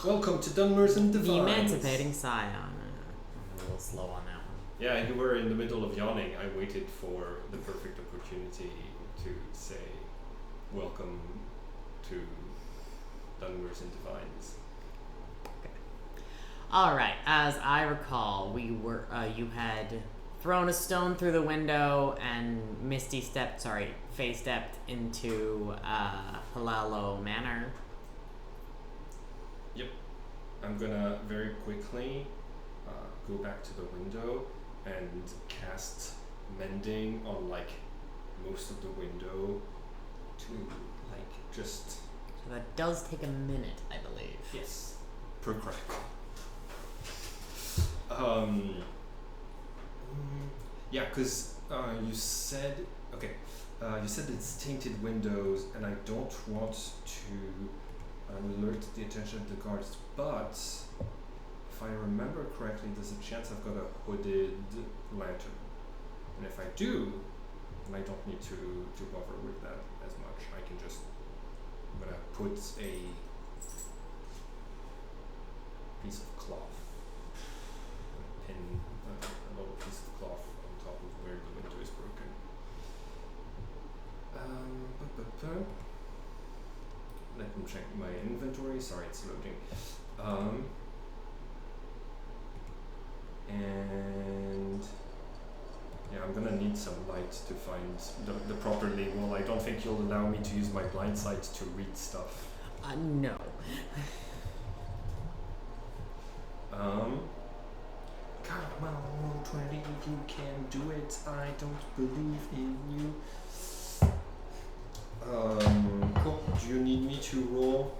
Welcome to Dunmers Divines. The Emancipating Scion. I'm a little slow on that one. Yeah, you were in the middle of yawning. I waited for the perfect opportunity to say, welcome to Dunmers Divines. Okay. Alright, as I recall, you had thrown a stone through the window and face-stepped into Halalo Manor. Yep. I'm gonna very quickly go back to the window and cast mending on most of the window to just. So that does take a minute, I believe. Yes. Per crack. Yeah, because you said it's tainted windows, and I don't want to alert the attention of the guards, but if I remember correctly, there's a chance I've got a hooded lantern. And if I do, then I don't need to bother with that as much. I'm gonna put a piece of cloth, pin a little piece of cloth on top of where the window is broken. Let me check my inventory. Sorry, it's loading. And yeah, I'm gonna need some light to find the proper label. I don't think you'll allow me to use my blind sight to read stuff. No. Come on, 20, you can do it. I don't believe in you. Cool. Do you need me to roll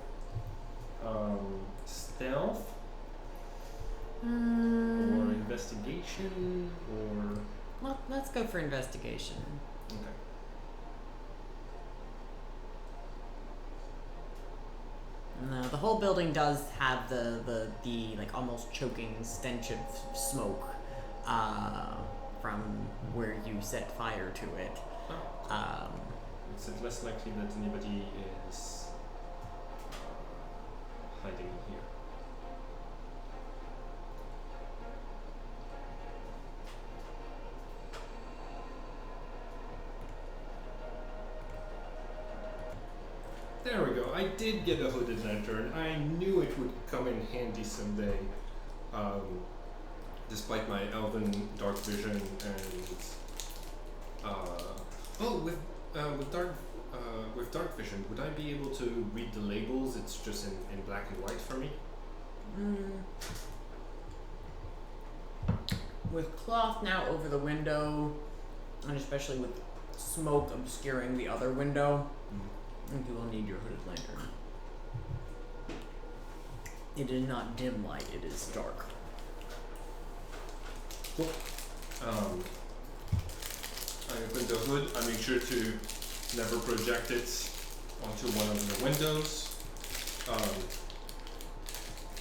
stealth? Or investigation? Or... Well, let's go for investigation. Okay. No, the whole building does have the almost choking stench of smoke from where you set fire to it. Oh. Is it less likely that anybody is hiding in here? There we go. I did get a hooded lantern. I knew it would come in handy someday. Despite my elven dark vision and with dark vision, would I be able to read the labels? It's just in black and white for me. With cloth now over the window, and especially with smoke obscuring the other window, I think you will need your hooded lantern. It is not dim light, it is dark. Cool. I open the hood. I make sure to never project it onto one of the windows.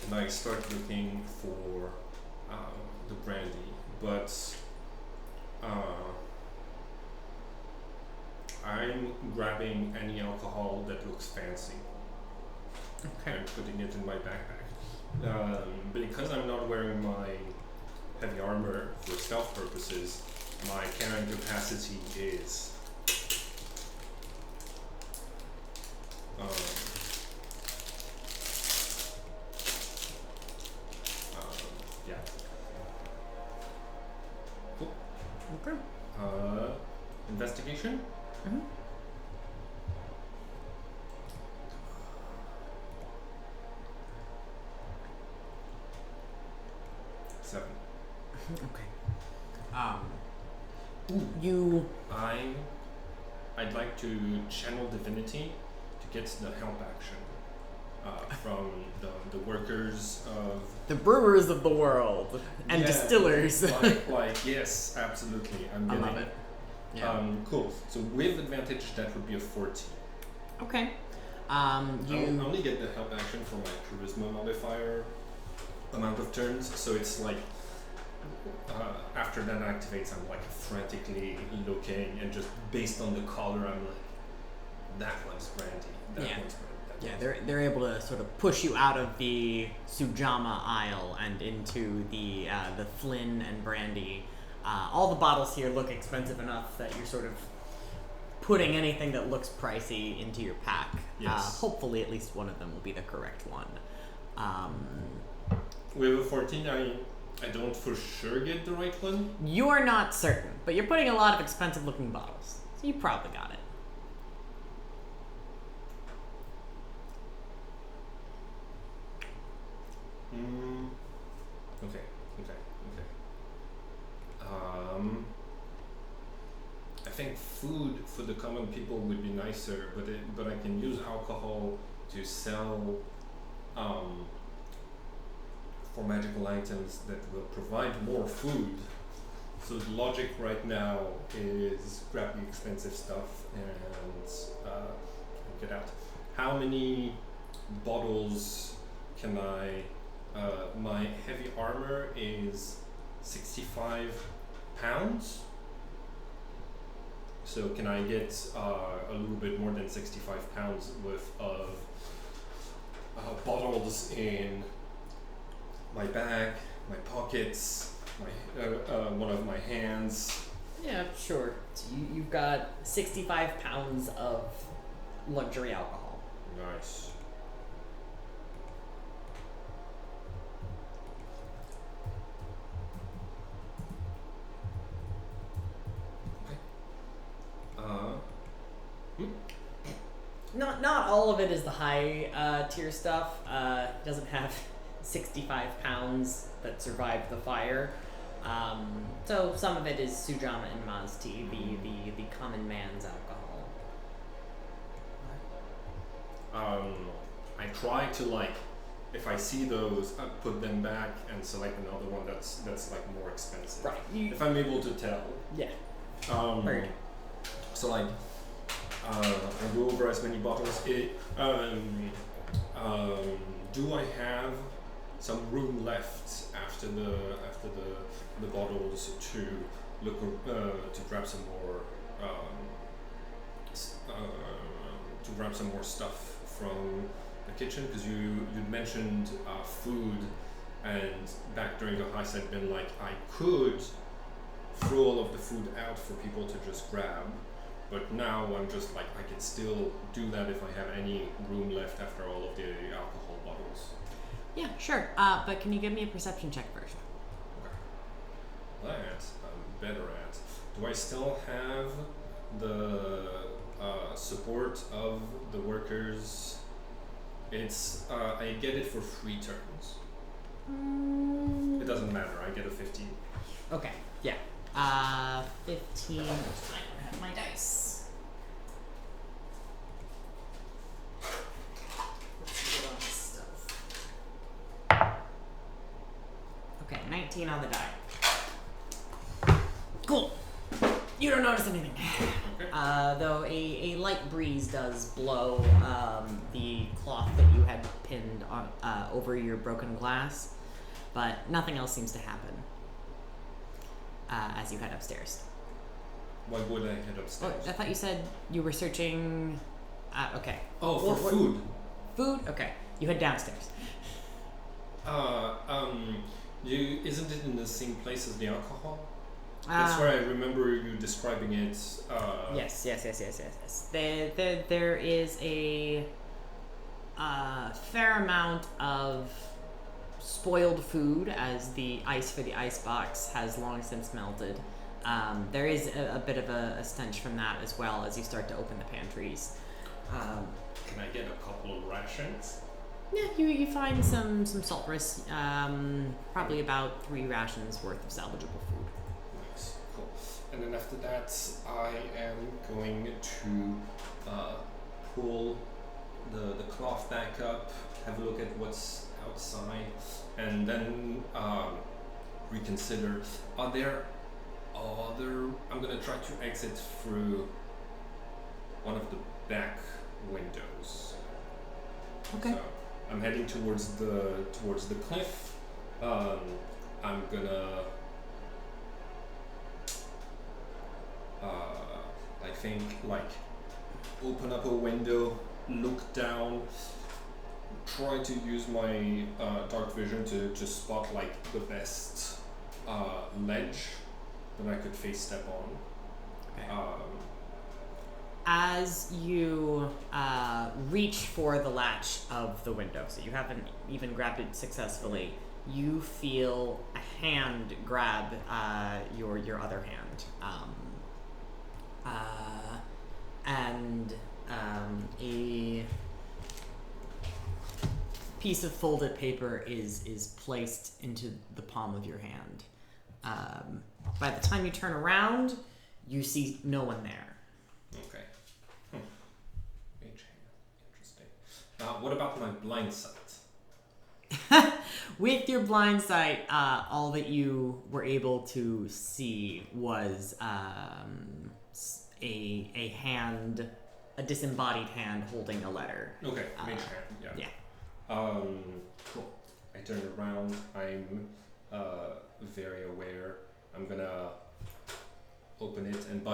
And I start looking for the brandy, but I'm grabbing any alcohol that looks fancy. Okay. I'm putting it in my backpack. Because I'm not wearing my heavy armor for stealth purposes, my carrying capacity is yeah. Cool. Okay. Investigation? Mm-hmm. 7. Okay. I'd like to channel divinity to get the help action from the workers of the brewers of the world and distillers. Yes, absolutely. I love it. Yeah. Cool. So with advantage, that would be a 14. Okay. I'll only get the help action for my charisma modifier amount of turns, so it's after that activates, I'm frantically looking, and just based on the color, I'm that one's brandy, that one's brandy, that Yeah, they're able to sort of push you out of the Sujama aisle and into the Flynn and brandy. All the bottles here look expensive enough that you're sort of putting anything that looks pricey into your pack. Yes. Hopefully, at least one of them will be the correct one. With a 14, I don't for sure get the right one. You're not certain, but you're putting a lot of expensive looking bottles, so you probably got it. Okay. I think food for the common people would be nicer, but I can use alcohol to sell for magical items that will provide more food. So the logic right now is grab the expensive stuff and get out. How many bottles can I? My heavy armor is 65 pounds. So can I get a little bit more than 65 pounds worth of bottles in my bag, my pockets, one of my hands? Yeah, sure. So you've got 65 pounds of luxury alcohol. Nice. Not all of it is the high tier stuff. It doesn't have 65 pounds that survived the fire. So some of it is Sujama and Maz tea, the common man's alcohol. I try to if I see those, I put them back and select another one that's like more expensive. Right. If I'm able to tell. Yeah. Right. So I go over as many bottles. Do I have some room left after the bottles to look to grab some more to grab some more stuff from the kitchen? Because you mentioned food, and back during the heist I'd been like, I could throw all of the food out for people to just grab, but now I'm just like, I can still do that if I have any room left after all of the alcohol bottles. Yeah, sure. But can you give me a perception check first? Okay. That I'm better at. Do I still have the support of the workers? It's I get it for 3 turns. It doesn't matter. I get a 15. Okay. Yeah. 15. I have my dice. Let's see what else stuff. Okay, 19 on the die. Cool. You don't notice anything. Okay. Though a light breeze does blow the cloth that you had pinned on over your broken glass, but nothing else seems to happen as you head upstairs. Why would I head upstairs? Oh, I thought you said you were searching. Okay. Oh, for food. Food? Okay. You head downstairs. Isn't it in the same place as the alcohol? That's where I remember you describing it. Yes. There is a fair amount of spoiled food as the ice for the icebox has long since melted. There is a bit of a stench from that as well as you start to open the pantries. Can I get a couple of rations? Yeah, you find some salt risks, probably about 3 rations worth of salvageable food. Nice, cool. And then after that, I am going to pull the cloth back up, have a look at what's outside, and then reconsider. Are there other? I'm gonna try to exit through one of the back windows. Okay. So I'm heading towards the cliff. I'm gonna I think open up a window look down, try to use my dark vision to just spot like the best ledge that I could face step on. Okay. As you reach for the latch of the window, so you haven't even grabbed it successfully, you feel a hand grab your other hand, and a piece of folded paper is placed into the palm of your hand. By the time you turn around, you see no one there. Okay. Interesting. What about my blind sight? With your blind sight, all that you were able to see was a hand, a disembodied hand holding a letter. Okay, mage hand, yeah. Cool. I turn around, I'm very aware. I'm gonna open it, and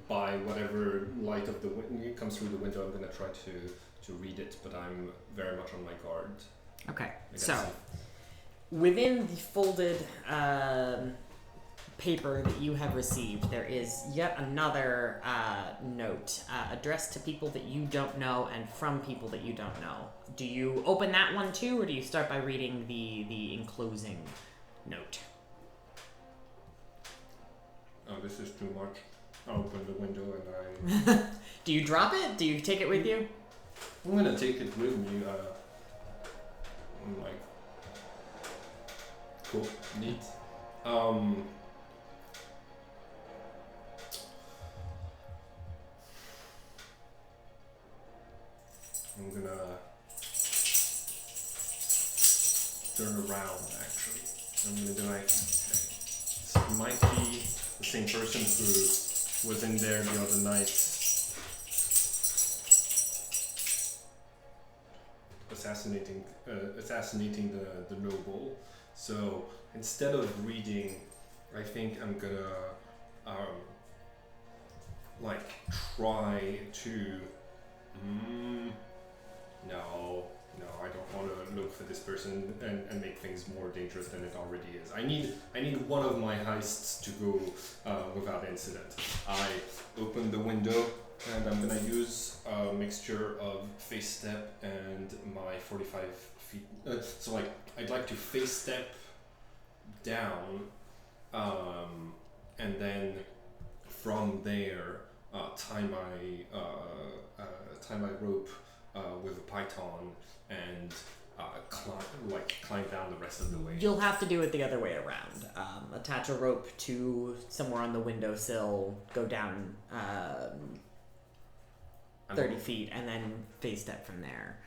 by whatever light of the comes through the window, I'm gonna try to read it, but I'm very much on my guard. Okay, so within the folded paper that you have received, there is yet another note addressed to people that you don't know and from people that you don't know. Do you open that one too, or do you start by reading the enclosing note? Oh, this is too much. I open the window and I... Do you drop it? Do you take it with you? I'm gonna take it with me. I'm like... Cool. Neat. I'm gonna turn around, actually. I'm gonna do like, this might be the same person who was in there the other night assassinating the noble. So instead of reading, I think I'm gonna like try to No, I don't want to look for this person and make things more dangerous than it already is. I need one of my heists to go without incident. I open the window and I'm gonna use a mixture of face step and my 45 feet. So like I'd like to face step down, and then from there tie my rope with a python and climb down the rest of the way. You'll have to do it the other way around. Attach a rope to somewhere on the windowsill, go down 30 feet, and then face step from there.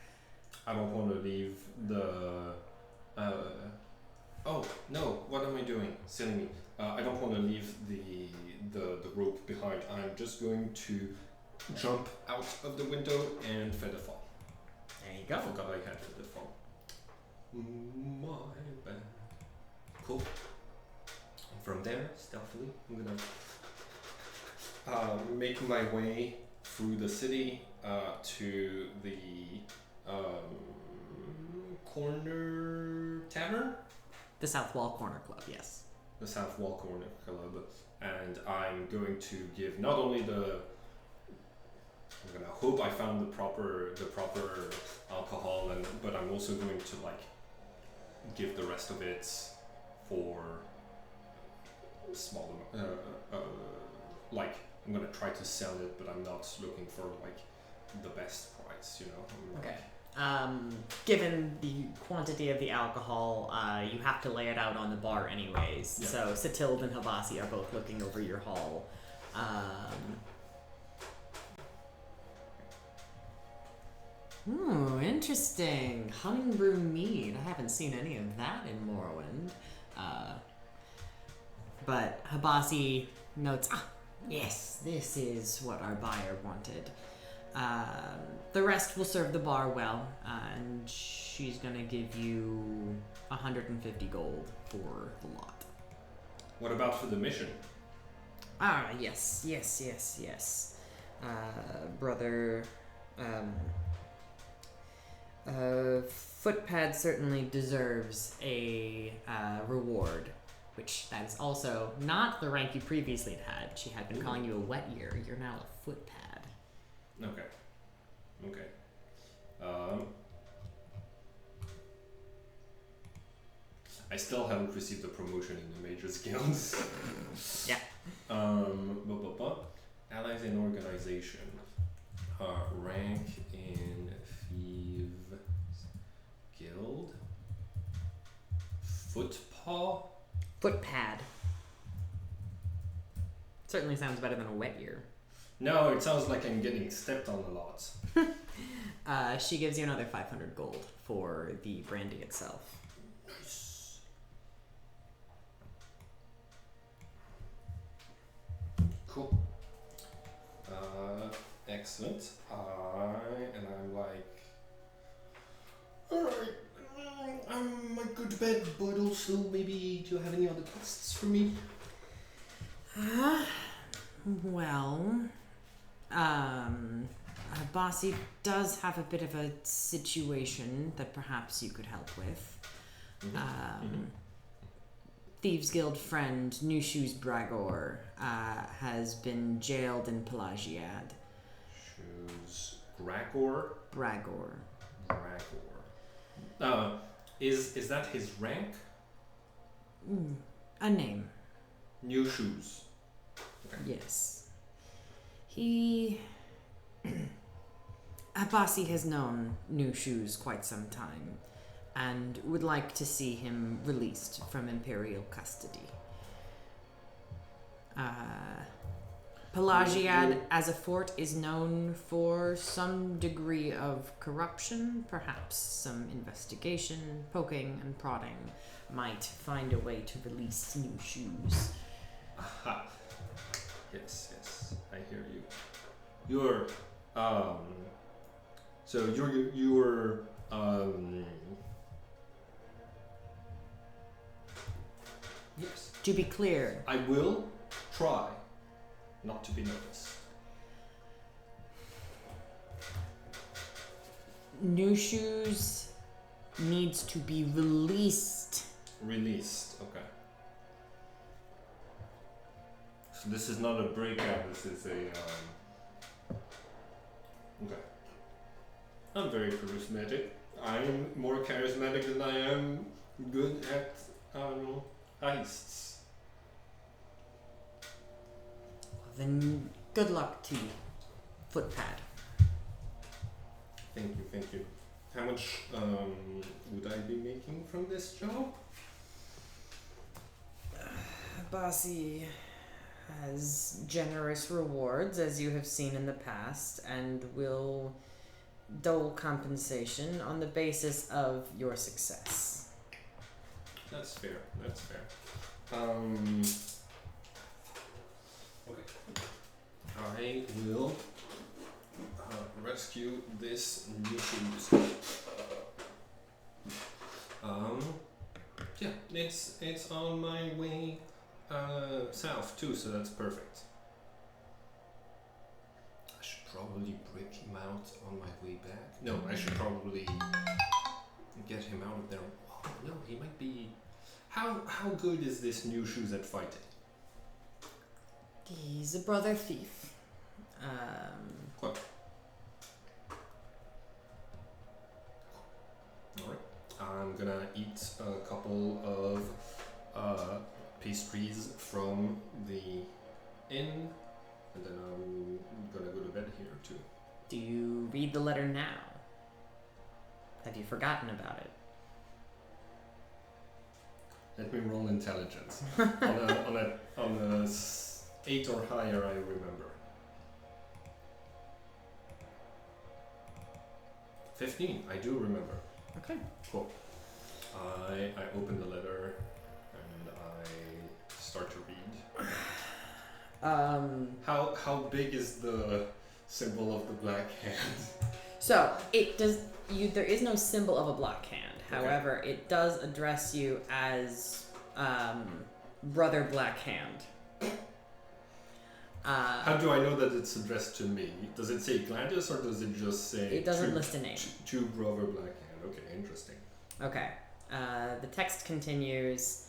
I don't want to leave the... oh, no, what am I doing? Silly me. I don't want to leave the rope behind. I'm just going to jump out of the window and feather fall. There you go. I forgot I had feather fall. My bad. Cool. From there, stealthily, I'm gonna make my way through the city to the corner tavern? The South Wall Corner Club, yes. The South Wall Corner Club. And I'm going to give not only I'm gonna hope I found the proper alcohol, but I'm also going to like give the rest of it for small like I'm gonna try to sell it, but I'm not looking for like the best price, you know. Okay. Given the quantity of the alcohol, you have to lay it out on the bar anyways. Yeah. So Satild and Havasi are both looking over your haul. Ooh, interesting. Honey brew mead. I haven't seen any of that in Morrowind. But Habasi notes, yes, this is what our buyer wanted. The rest will serve the bar well, and she's gonna give you 150 gold for the lot. What about for the mission? Yes. Brother. Footpad certainly deserves a reward, which that is also not the rank you previously had. She had been calling you a wet ear. You're now a footpad. Okay. I still haven't received a promotion in the Majors Guilds. Yeah. Allies in organization. Rank in Thieves Guild. Footpaw? Footpad. Certainly sounds better than a wet ear. No, it sounds like I'm getting stepped on a lot. She gives you another 500 gold for the branding itself. Nice. Cool. Excellent. I'm like, alright, I might go to bed, but also maybe do you have any other quests for me? Bossy does have a bit of a situation that perhaps you could help with. Thieves Guild friend Nushu's Bragor has been jailed in Pelagiad. Shoes Bragor? Bragor. Is that his rank? A name. New shoes. Okay. Yes. He... Abasi has known New Shoes quite some time and would like to see him released from Imperial custody. Pelagiad as a fort is known for some degree of corruption, perhaps some investigation, poking and prodding might find a way to release New Shoes. Aha. Yes, I hear you. You're, so you're, yes. To be clear, I will try not to be noticed. New Shoes needs to be released. Released, okay. So this is not a breakout, this is a, okay. I'm very charismatic. I'm more charismatic than I am good at, heists. Then good luck to you, Footpad. Thank you. How much would I be making from this job? Bossy has generous rewards, as you have seen in the past, and will dole compensation on the basis of your success. That's fair. Okay. I will rescue this new shoes. Yeah, it's on my way south too, so that's perfect. I should probably break him out on my way back. No, I should probably get him out of there. Oh, no, he might be. How good is this new shoes at fighting? He's a brother thief. What? Alright. I'm gonna eat a couple of pastries from the inn, and then I'm gonna go to bed here too. Do you read the letter now? Have you forgotten about it? Let me roll intelligence. on a 8 or higher, I remember. 15, I do remember. Okay. Cool. I open the letter and I start to read. How big is the symbol of the black hand? So it does. There is no symbol of a black hand. Okay. However, it does address you as Brother Black Hand. How do I know that it's addressed to me? Does it say Gladius or does it just say... It doesn't list a name. To Brother Blackhand. Okay, interesting. Okay. The text continues.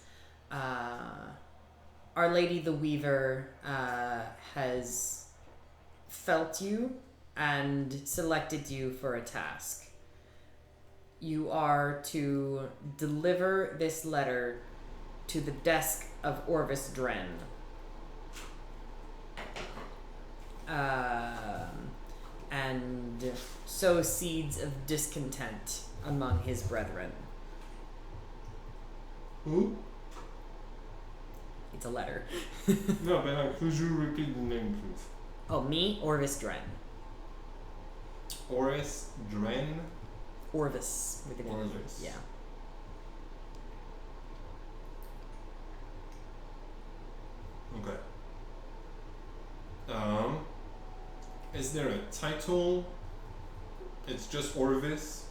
Our Lady the Weaver has felt you and selected you for a task. You are to deliver this letter to the desk of Orvis Dren. And sow seeds of discontent among his brethren. Who? It's a letter. No, but could you repeat the name, please? Oh, me? Orvis Dren. Orvis Dren? Orvis. With an E. Orvis. Yeah. Okay. Is there a title? It's just Orvis?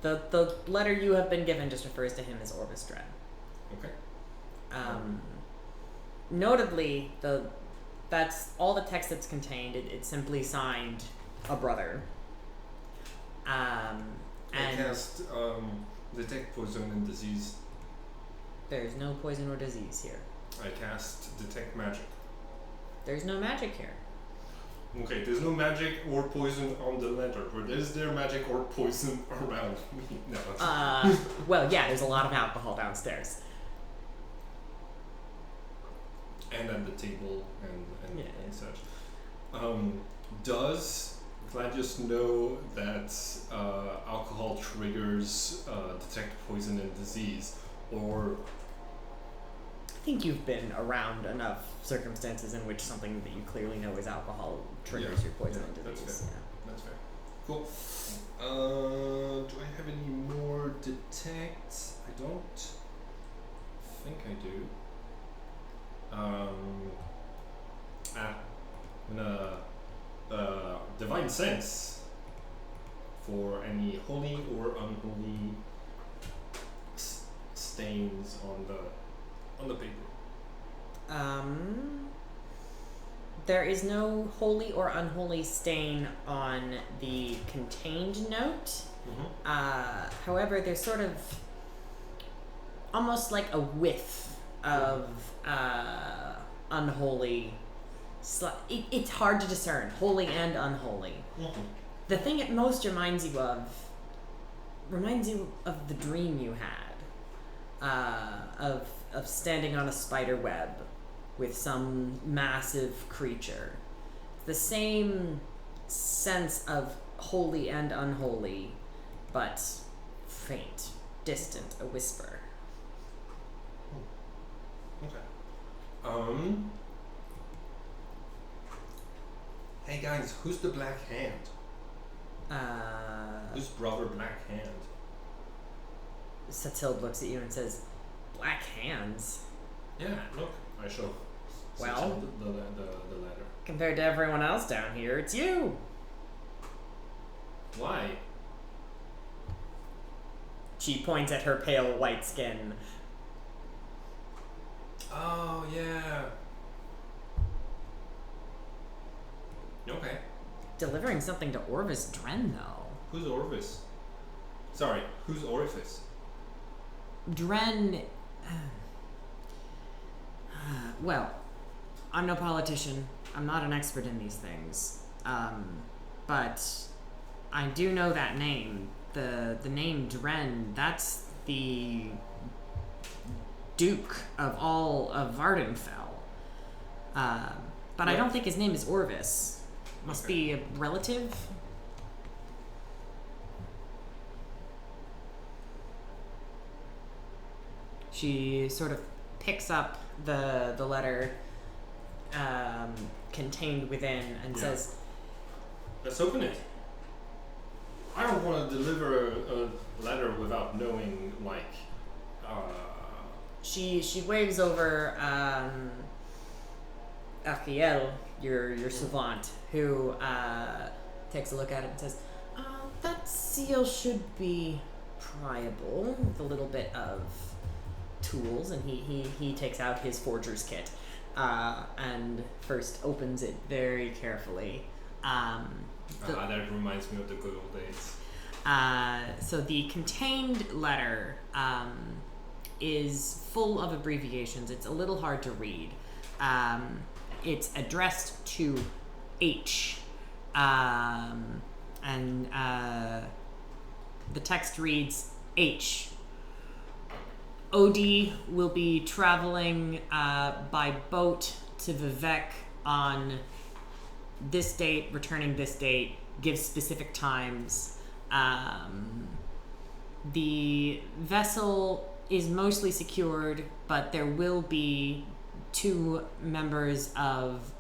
The letter you have been given just refers to him as Orvis Dren. Okay. Notably, that's all the text that's contained. It's simply signed a brother. I And cast Detect Poison and Disease. there's no poison or disease here. I cast Detect Magic. There's no magic here. Okay, there's no magic or poison on the letter, but is there magic or poison around me? No. Well, yeah, there's a lot of alcohol downstairs. And at the table and Yeah. such. Does Gladius know that alcohol triggers detect poison and disease, or I think you've been around enough circumstances in which something that you clearly know is alcohol triggers your poison and that's disease. fair. That's fair. Cool. Do I have any more detect? I don't think I do. I'm gonna divine sense for any holy or unholy stains on the paper. There is no holy or unholy stain on the contained note. However, there's sort of almost like a whiff of unholy. It's hard to discern holy and unholy. The thing it most reminds you of the dream you had of standing on a spider web with some massive creature. The same sense of holy and unholy, but faint, distant, a whisper. Okay. Hey guys, who's the Black Hand? Who's Brother Black Hand? Satilde looks at you and says, "Black hands? Yeah, look, I show. Well, the letter. Compared to everyone else down here, it's you." Why? She points at her pale white skin. Oh yeah. Okay. Delivering something to Orvis Dren, though. Who's Orvis? Sorry, who's Orifice? Dren. Well, I'm no politician. I'm not an expert in these things. But I do know that name. The name Dren, that's the Duke of all of Vardenfell. But I don't think his name is Orvis. Must be a relative. She sort of picks up the letter contained within and says, "Let's open it. I don't want to deliver a letter without knowing, like, She waves over Achiel, your savant, who takes a look at it and says, "That seal should be priable with a little bit of tools," and he takes out his forger's kit. and first opens it very carefully. That reminds me of the good old days. So the contained letter is full of abbreviations. It's a little hard to read. It's addressed to H. And the text reads, H. Odie will be traveling by boat to Vivek on this date, returning this date, gives specific times. The vessel is mostly secured, but there will be two members of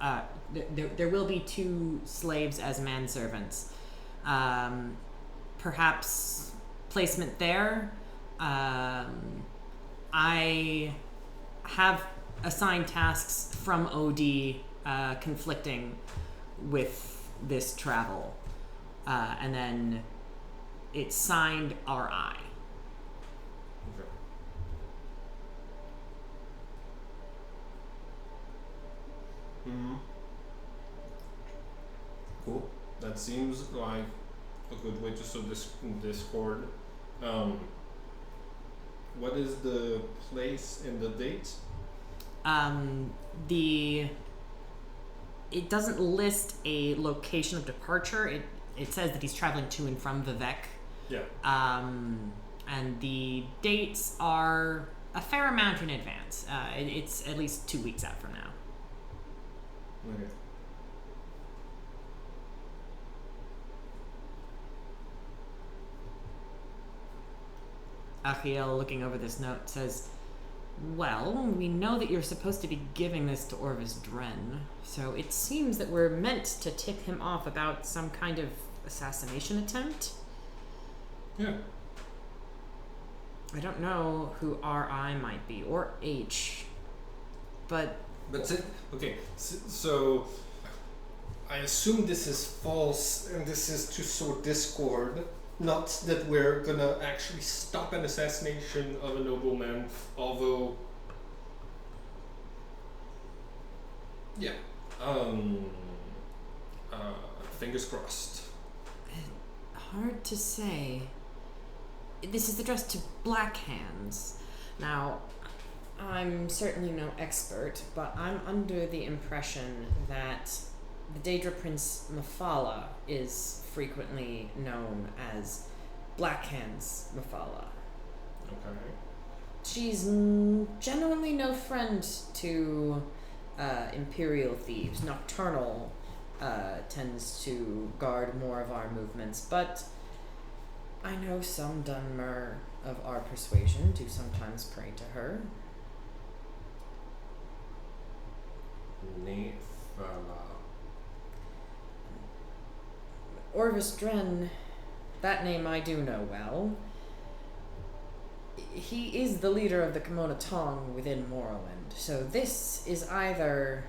there will be two slaves as manservants. Perhaps placement there. I have assigned tasks from OD conflicting with this travel, and then it's signed RI. Okay. Cool. That seems like a good way to sow discord. What is the place and the date? It doesn't list a location of departure. It says that he's traveling to and from Vivek. Yeah. And the dates are a fair amount in advance. It's at least 2 weeks out from now. Okay. Achiel, looking over this note, says, well, we know that you're supposed to be giving this to Orvis Dren, so it seems that we're meant to tip him off about some kind of assassination attempt. Yeah. I don't know who RI might be, or H, but... Okay, so I assume this is false, and this is to sow discord. Not that we're gonna actually stop an assassination of a nobleman, although... Yeah. Fingers crossed. Hard to say. This is addressed to Black Hands. Now, I'm certainly no expert, but I'm under the impression that the Daedra Prince Mephala is frequently known as Black Hands Mephala. Okay. She's generally no friend to Imperial thieves. Nocturnal tends to guard more of our movements, but I know some Dunmer of our persuasion do sometimes pray to her. Nephala. Orvis Dren, that name I do know well. He is the leader of the Kimona Tong within Morrowind, so this is either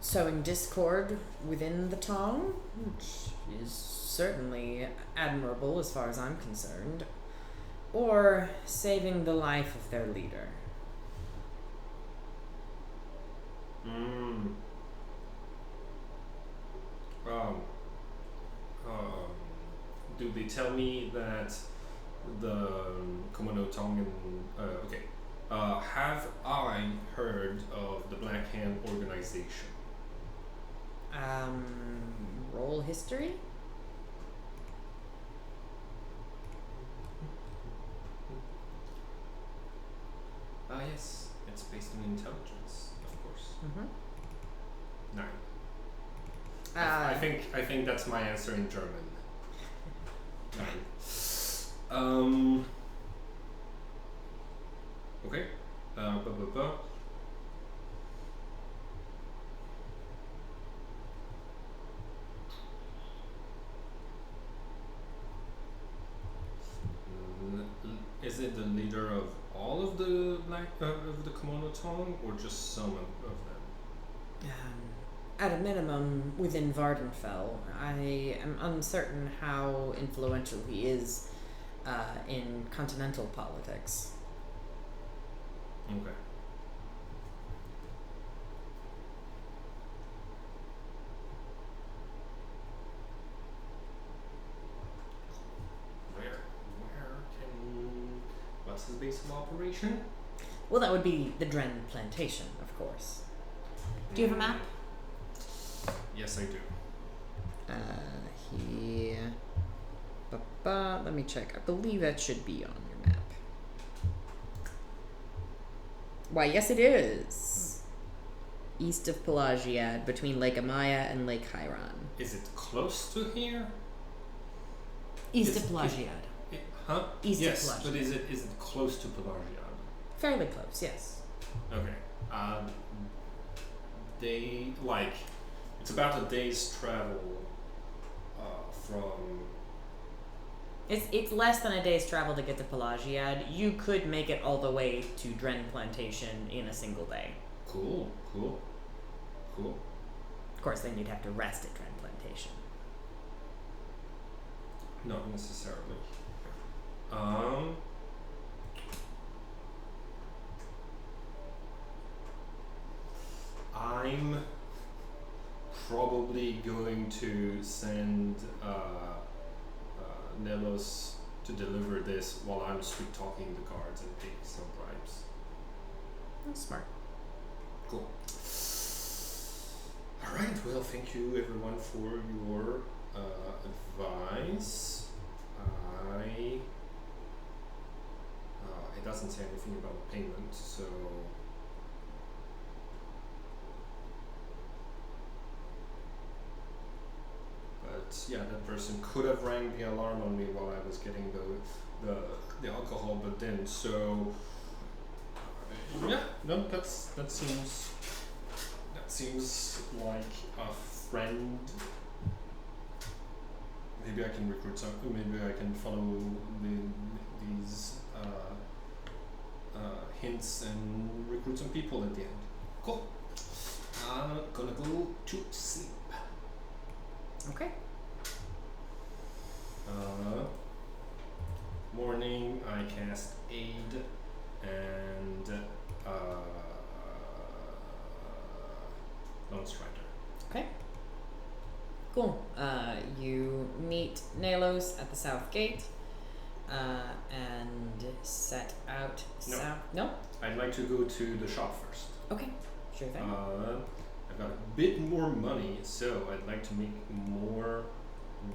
sowing discord within the Tong, which is certainly admirable as far as I'm concerned, or saving the life of their leader. Do they tell me that the Komodo Tongan, have I heard of the Black Hand organization? Roll history? Yes, it's based on intelligence, of course. Mm-hmm. 9. I think that's my answer in German. 9. Okay. Is it the leader of all of the of the Komodo Tong, or just some of them? At a minimum, within Vardenfell. I am uncertain how influential he is in continental politics. Okay. base of operation? Well, that would be the Dren Plantation, of course. Do you have a map? Yes, I do. Here. Let me check. I believe that should be on your map. Why, yes, it is. East of Pelagiad, between Lake Amaya and Lake Hairan. Is it close to here? East of Pelagiad. Huh? East yes, of Pelagiad. but is it close to Pelagiad? Fairly close, yes. Okay. It's about a day's travel from. It's less than a day's travel to get to Pelagiad. You could make it all the way to Dren Plantation in a single day. Cool. Of course, then you'd have to rest at Dren Plantation. Not necessarily. I'm probably going to send Nelos to deliver this while I'm sweet talking the guards and taking some bribes. That's smart. Cool. Alright, well, thank you everyone for your advice. It doesn't say anything about payment, so but yeah, that person could have rang the alarm on me while I was getting the alcohol, but then so yeah, no, that seems like a friend. Maybe I can recruit some. Maybe I can follow these hints and recruit some people at the end. Cool. I'm gonna go to sleep. Okay. Morning, I cast Aid and Lone Strider. Okay. Cool. You meet Nalos at the south gate and set out south. No? I'd like to go to the shop first. Okay. Sure thing. I've got a bit more money, so I'd like to make more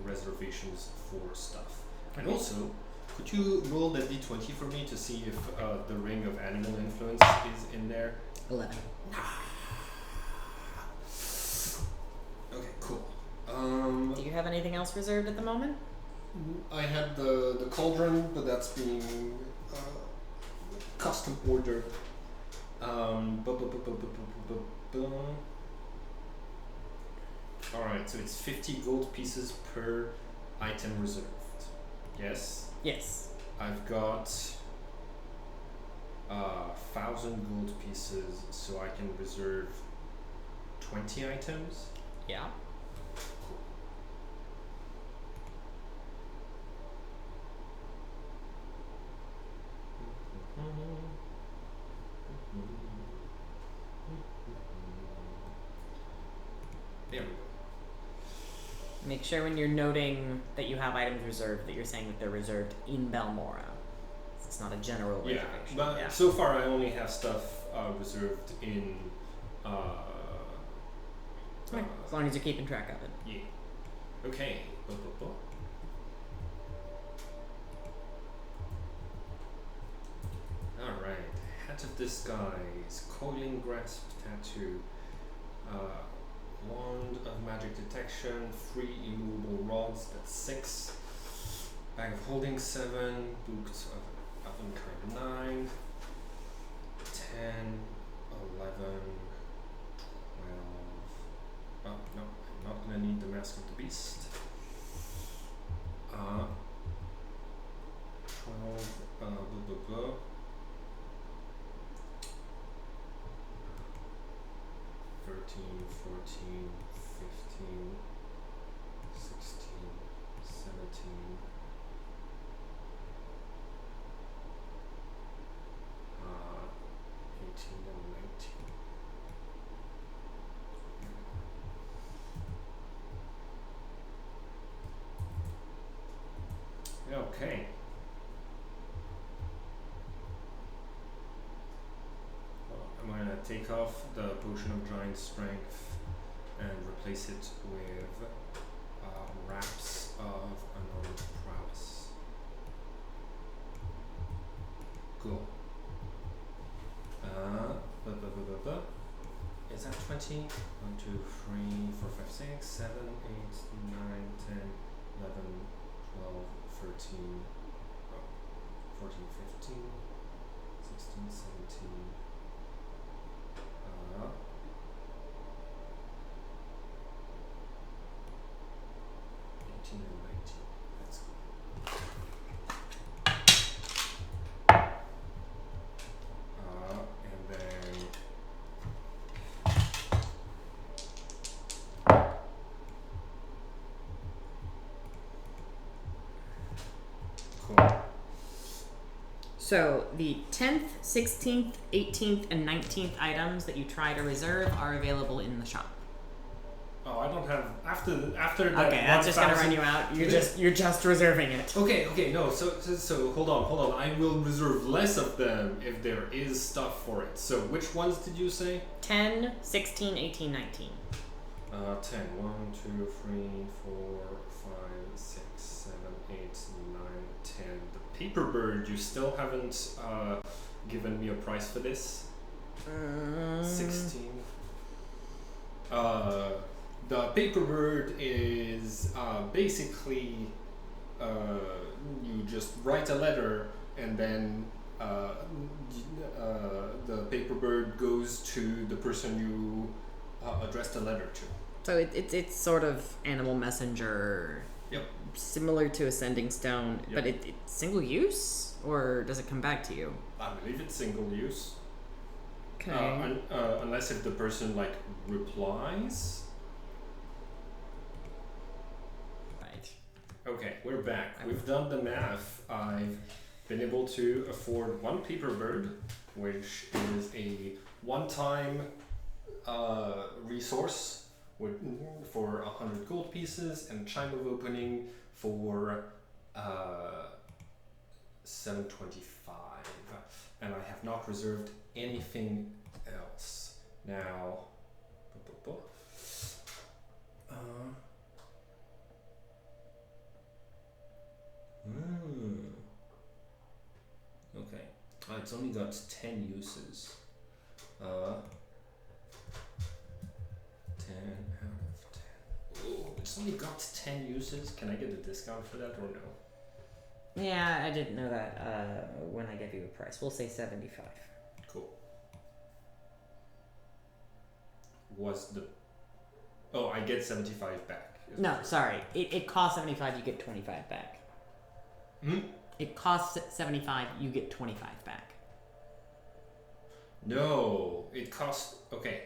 reservations for stuff. And also, could you roll the d20 for me to see if the ring of animal influence is in there? 11. Okay, cool. Do you have anything else reserved at the moment? I had the cauldron, but that's being custom ordered. Alright, so it's 50 gold pieces per item reserved. Yes? Yes. I've got 1,000 gold pieces, so I can reserve 20 items. Yeah. Cool. There we go. Make sure when you're noting that you have items reserved that you're saying that they're reserved in Balmora. It's not a general reservation. But so far I only have stuff reserved in Okay, as long as you're keeping track of it. yeah. Okay. Alright. Hat of Disguise, Coiling Grasp Tattoo, Wand of Magic Detection, 3 immovable rods, that's 6. Bag of Holding 7, Boots of Ovenkind 9, 10, 11, 12. Oh no, I'm not gonna need the Mask of the Beast. 12, 13, 14, 15, 16, 17, 18 and 19. Okay. take off the potion of giant strength and replace it with wraps of unarmed prowess. Cool. Is that 20? 1, 2, 3, 4, 5, 6, 7, 8, 9, 10, 11, 12, 13, 14, 15, 16, 17, 18 and 19. That's good. And then cool. So the 10th, 16th, 18th, and 19th items that you try to reserve are available in the shop. Oh, I don't have after that. Okay, that's just gonna run you out. You're just reserving it. Okay, no. So hold on. I will reserve less of them if there is stuff for it. So which ones did you say? 10, 16, 18, 19. 10. 1, 2, 3, 4, 5, 6, 7, 8, 9, 10. The paper bird. You still haven't given me a price for this. 16. The paper bird is basically you just write a letter and then the paper bird goes to the person you addressed the letter to. So it's sort of animal messenger. Yep. Similar to a sending stone, Yep. but it's single use, or does it come back to you? I believe it's single use. Okay. Unless if the person like replies. Right. Okay, we're back. We've done the math. I've been able to afford one paper bird, which is a one-time resource for 100 gold pieces, and chime of opening for 725. And I have not reserved anything else. Now, okay. It's only got 10 uses. 10 out of 10. Oh, it's only got 10 uses. Can I get a discount for that or no? Yeah, I didn't know that when I gave you a price. We'll say 75. Cool. Was the... Oh, I get 75 back. No, sorry. It costs 75, you get 25 back. It costs 75, you get 25 back. No, it costs... Okay.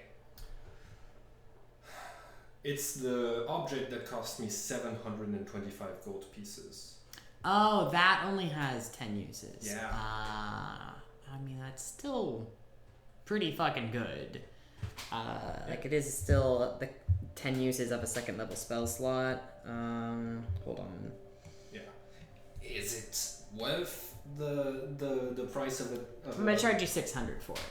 It's the object that cost me 725 gold pieces. Oh, that only has 10 uses. Yeah. I mean, that's still pretty fucking good. Like, it is still the 10 uses of a second level spell slot. Hold on. Yeah. Is it worth the price of it? I'm gonna charge you 600 for it.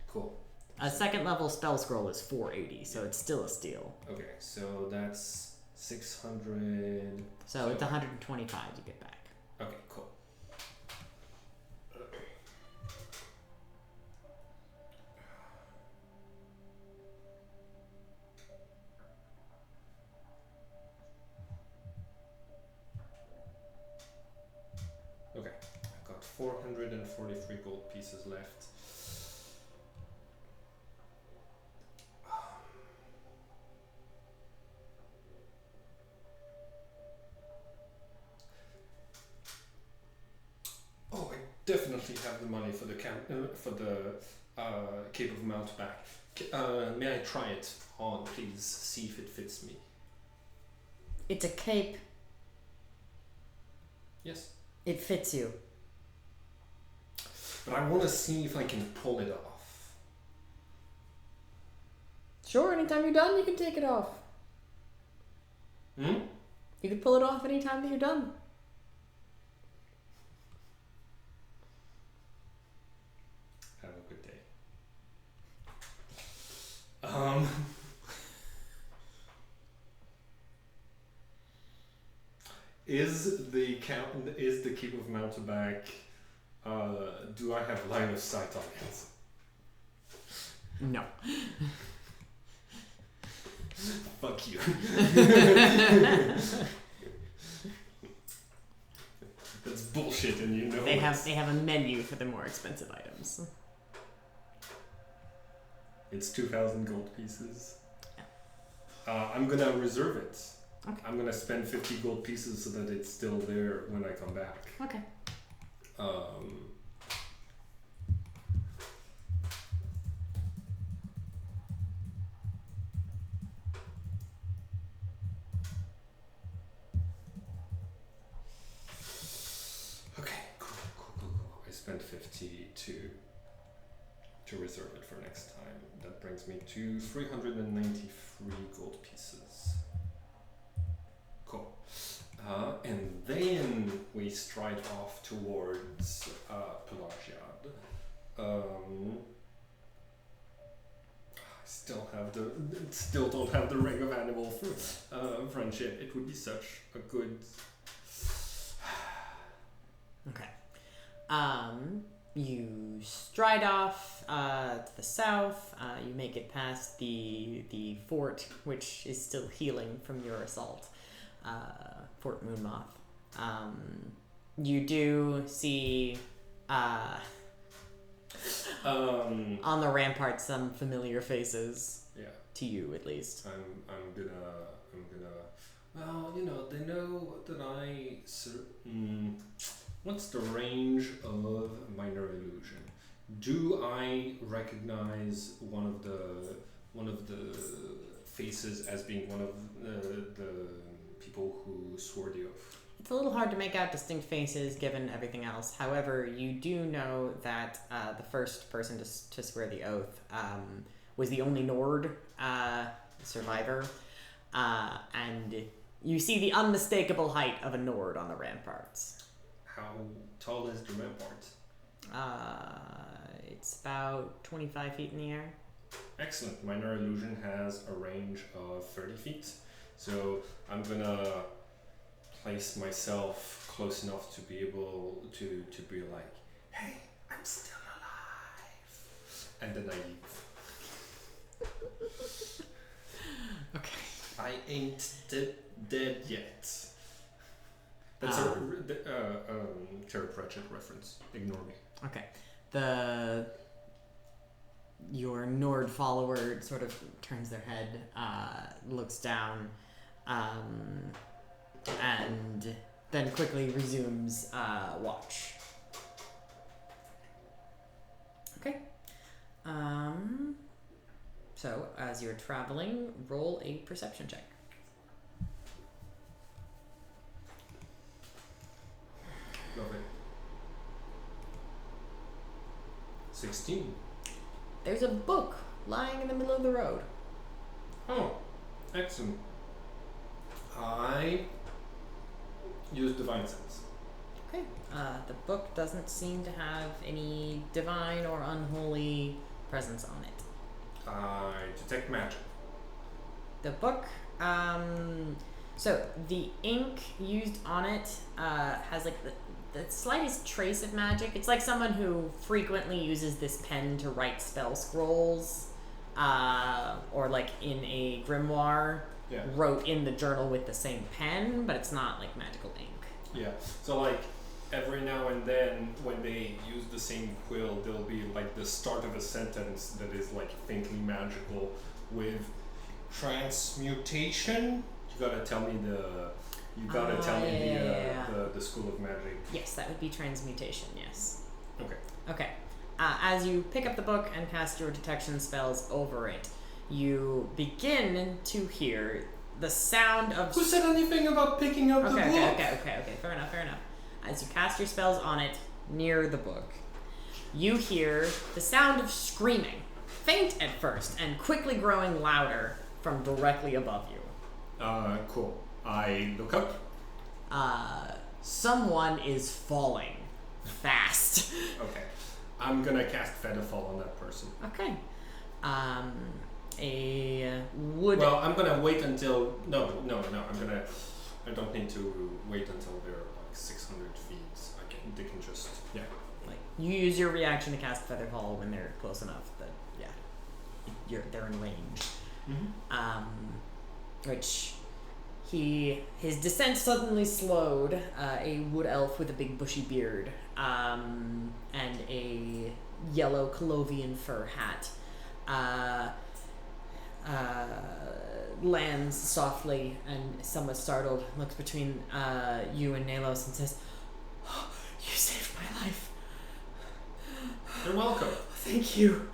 Cool. A second level spell scroll is 480, so it's still a steal. Okay, so that's 600. So it's 125 you get back. Okay, cool. Okay, I've got 443 gold pieces left. Oh, I definitely have the money for the Cape of Mountebank. May I try it on, please? See if it fits me. It's a cape. Yes. It fits you. But I want to see if I can pull it off. Sure, anytime you're done, you can take it off. Hmm? You can pull it off anytime that you're done. Have a good day. Is the Keep of Mountebank? Do I have line of sight on it? No. Fuck you. That's bullshit, and you know they have a menu for the more expensive items. It's 2,000 gold pieces. I'm gonna reserve it. Okay. I'm gonna spend 50 gold pieces so that it's still there when I come back. Okay. Cool. I spent 50 to reserve it for next time. That brings me to 393 gold pieces. Cool. And then we stride off towards Pelagiad. I still don't have the ring of animal friendship. It would be such a good. Okay. You stride off to the south. You make it past the fort, which is still healing from your assault. Fort Moonmoth. You do see on the rampart some familiar faces. Yeah. To you, at least. I'm gonna. Well, they know that what's the range of minor illusion? Do I recognize one of the faces as being one of the people who swore the oath? It's a little hard to make out distinct faces given everything else. However, you do know that the first person to swear the oath was the only Nord survivor, and you see the unmistakable height of a Nord on the ramparts. How tall is the rampart? It's about 25 feet in the air. Excellent. Minor illusion has a range of 30 feet, so I'm gonna place myself close enough to be able to be like, hey, I'm still alive, and then I leave. Okay. I ain't dead yet. That's a Terry Pratchett reference. Ignore me. Okay. Your Nord follower sort of turns their head, looks down, and then quickly resumes watch. Okay. So, as you're traveling, roll a perception check. Love it. 16. There's a book lying in the middle of the road. Oh, excellent. I use divine sense. Okay. The book doesn't seem to have any divine or unholy presence on it. I detect magic. The book, so the ink used on it has like the slightest trace of magic. It's like someone who frequently uses this pen to write spell scrolls, or like in a grimoire, wrote in the journal with the same pen, but it's not like magical ink. Yeah, so like every now and then when they use the same quill, there'll be like the start of a sentence that is like faintly magical with transmutation. You gotta tell me the school of magic. Yes, that would be transmutation, yes. Okay. As you pick up the book and cast your detection spells over it, you begin to hear the sound of... Who said anything about picking up the book? Okay. Fair enough. As you cast your spells on it near the book, you hear the sound of screaming, faint at first and quickly growing louder from directly above you. Cool. I look up. Someone is falling fast. Okay. I'm gonna cast Featherfall on that person. Okay. A wood. Well, I'm gonna wait until no. I don't need to wait until they're like 600 feet. They can just Like you use your reaction to cast Featherfall when they're close enough that they're in range. Which his descent suddenly slowed. A wood elf with a big bushy beard and a yellow Colovian fur hat lands softly and somewhat startled, looks between you and Nalos and says, "Oh, you saved my life." You're welcome. Thank you.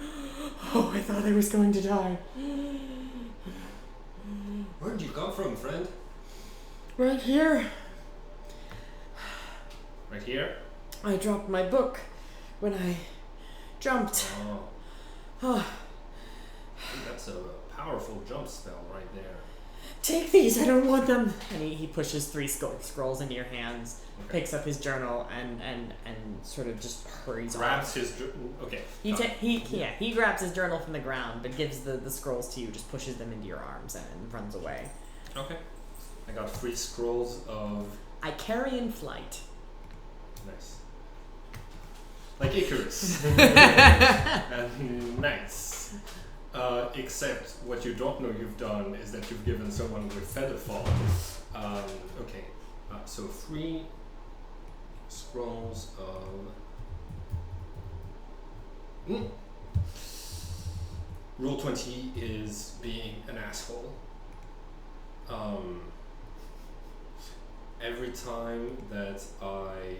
Oh, I thought I was going to die. Where'd you come from, friend? Right here. Right here? I dropped my book when I jumped. Oh. That's a powerful jump spell right there. Take these, I don't want them. And he pushes 3 scrolls into your hands, picks up his journal, and sort of just hurries grabs off. his okay. He grabs his journal from the ground, but gives the scrolls to you, just pushes them into your arms and runs away. Okay. I got 3 scrolls of Icarian flight. nice. Like Icarus. Nice. Except what you don't know you've done is that you've given someone with Featherfall. Okay. So 3 scrolls of Rule 20 is being an asshole. Every time that I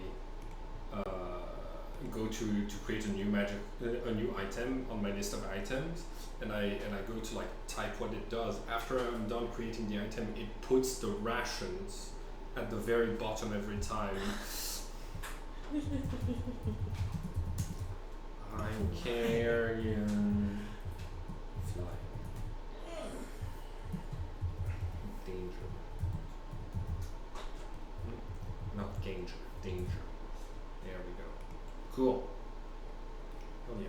go to create a new item on my list of items, and I go to like type what it does, after I'm done creating the item, it puts the rations at the very bottom every time. Icarian fly. Danger. Not danger. Danger. There we go. Cool. Oh yeah.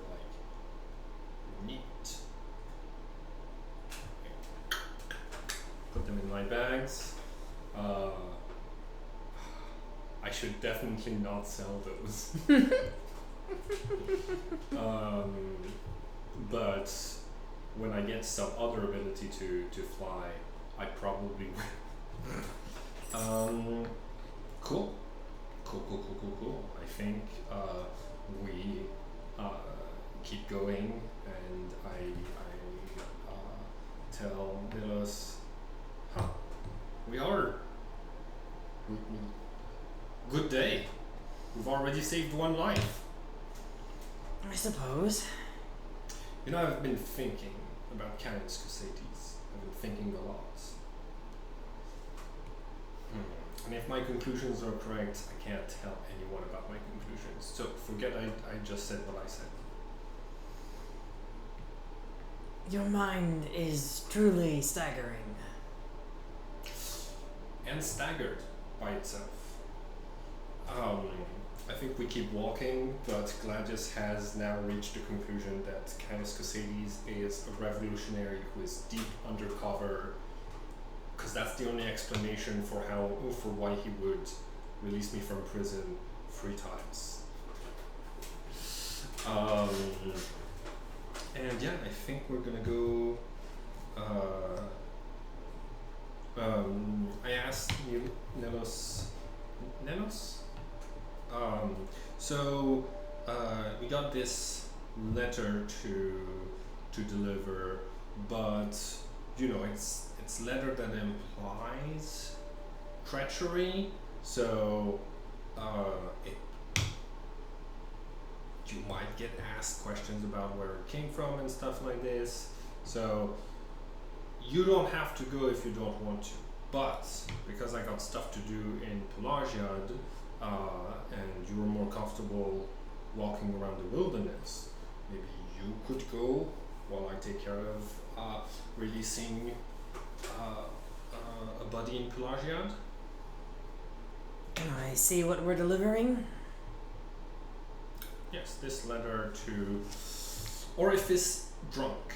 Like neat. Okay. Put them in my bags. I should definitely not sell those. But when I get some other ability to fly, I probably will. Cool. I think we keep going, and I tell Nilos, we are. Good day. We've already saved 1 life. I suppose. You know, I've been thinking about Canis Cusades. I've been thinking a lot. And if my conclusions are correct, I can't tell anyone about my conclusions. So forget I just said what I said. Your mind is truly staggering. And staggered by itself. I think we keep walking, but Gladius has now reached the conclusion that Canis Cusades is a revolutionary who is deep undercover, because that's the only explanation for why he would release me from prison 3 times. And yeah, I think we're gonna go. I asked you, Nelos. So we got this letter to deliver, but you know it's letter that implies treachery. So you might get asked questions about where it came from and stuff like this. So you don't have to go if you don't want to. But because I got stuff to do in Pelagiad, and you were more comfortable walking around the wilderness, maybe you could go while I take care of releasing a buddy in Pelagiad. Can I see what we're delivering? Yes, this letter to Orifice Drunk.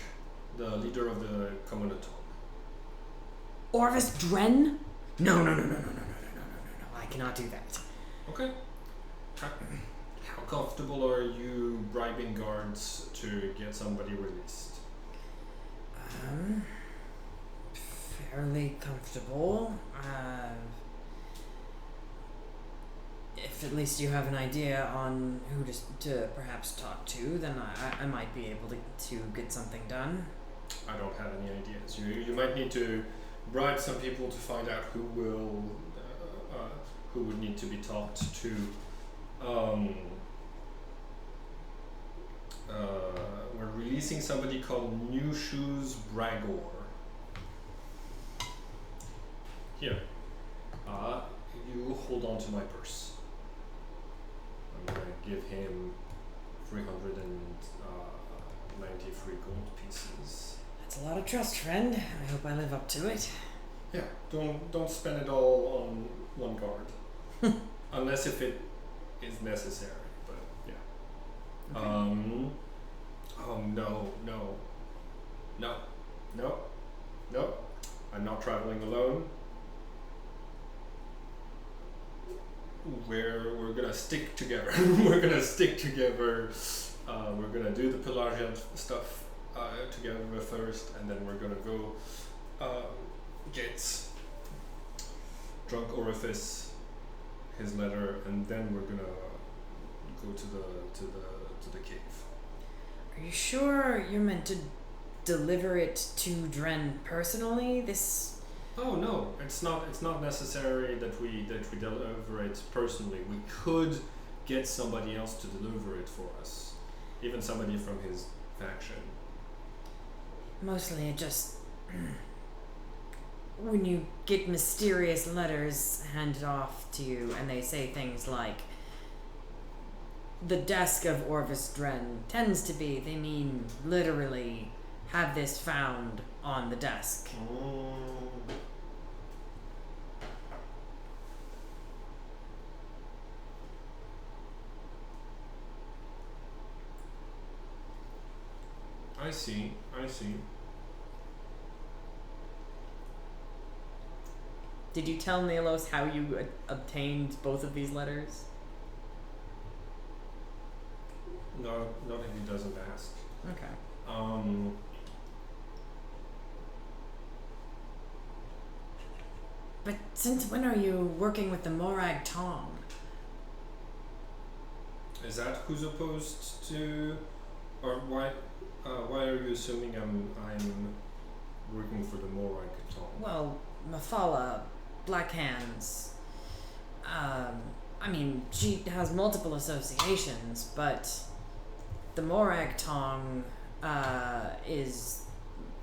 the leader of the Commodaton. Orvis Dren? No, I cannot do that. Okay. How comfortable are you bribing guards to get somebody released? Fairly comfortable. If at least you have an idea on who to perhaps talk to, then I might be able to get something done. I don't have any ideas. You might need to bribe some people to find out who would need to be talked to. We're releasing somebody called New Shoes Bragor. Here. You hold on to my purse. I'm gonna give him 393 gold pieces. That's a lot of trust, friend. I hope I live up to it. Yeah, don't spend it all on one guard. Unless if it is necessary, but yeah. Okay. Oh no. I'm not traveling alone. We're gonna stick together. We're gonna stick together. We're gonna do the Pelagian stuff together first, and then we're gonna go get Drunk Orifice his letter, and then we're gonna go to the cave. Are you sure you're meant to deliver it to Dren personally? Oh no, it's not necessary that we deliver it personally. We could get somebody else to deliver it for us, even somebody from his faction. Mostly it just when you get mysterious letters handed off to you and they say things like the desk of Orvis Dren tends to be, they mean literally have this found on the desk. I see. Did you tell Nelos how you obtained both of these letters? No, not if he doesn't ask. Okay. But since when are you working with the Morag Tong? Is that who's opposed to, or why are you assuming I'm working for the Morag Tong? Well, Mafala, Black Hands. I mean, she has multiple associations, but the Morag Tong is